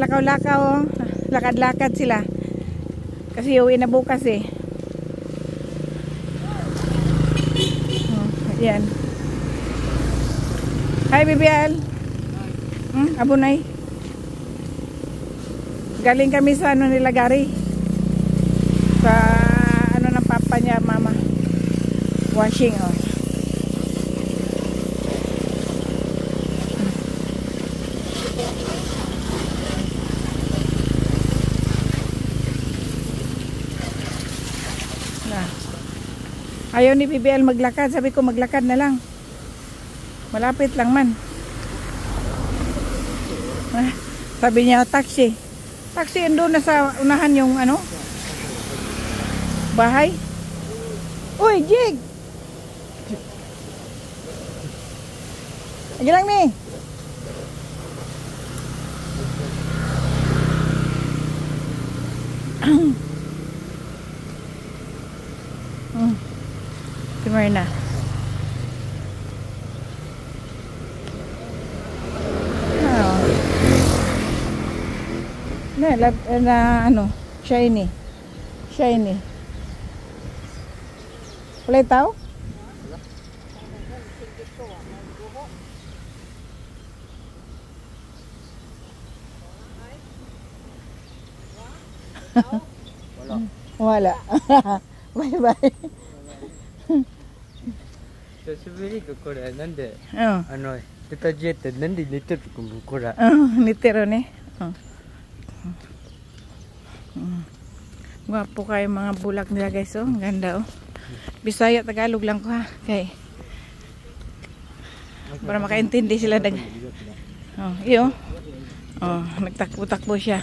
lakaw-lakaw. Lakad-lakad sila. Kasi uwi na bukas eh. Yan. Hi, Bibial. Abunay. Galing kami sa ano nila Gary. Sa ano ng papa niya, mama. Washing, oh. Ayaw ni BBL maglakad. Sabi ko maglakad na lang. Malapit lang man. Sabi niya taxi. Taxi doon na sa unahan yung ano? Bahay. Uy, Jig! Lagi lang ni. Marna. Na ano, shiny. Shiny. Wala tao? Wala. Bye bye. 久しぶりかこれなんでデタジェってなんで寝てるかもこれ寝てるねGwapo kayo mga bulak nila guys oh ganda oh Bisaya Tagalog lang ko ha kay para makaintindi sila oh iyo oh nagtakbo-takbo siya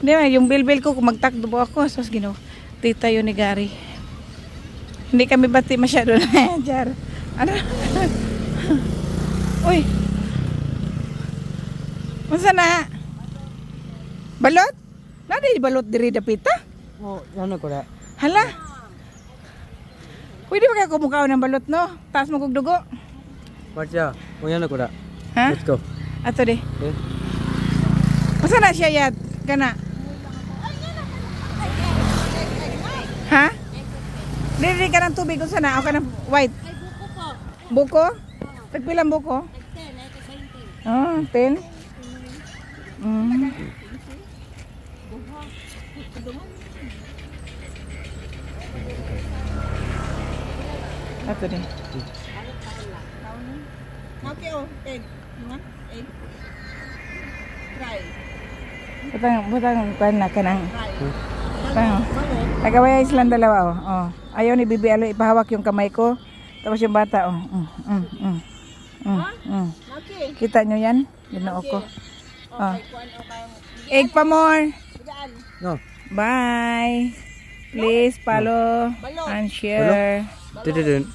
hindi yung bilbil ko kung magtakbo ako sus gino tita yun ni Gary hindi kami bati masyado na jar ano? Uy. Masa na? Balot? Nadi balot diri dapita? Oh, ano ko na? Hala. Pwede ba kayo kumukha ng balot no? Taas mo kog dugo. Marcia, mo yan ko na. Ha? Let's go. Ato di. Masa na siya yat? Kana? Ha? Diri ka ng tubig kung sana? O ka ng white? Buko? Tagpilang buko? 10. Oh, 10? Ato din. Okay, oh, egg. Egg. Try. Butang na kanang. Nagawaya silang dalawa, oh. Oh. Ayaw ni Bibi Alo ipahawak yung kamay ko. Tapos yung bata, oh. Kita nyo yan? Ginoo ko. Oh. Egg pa more. No. Bye. Please follow and share. Didn't.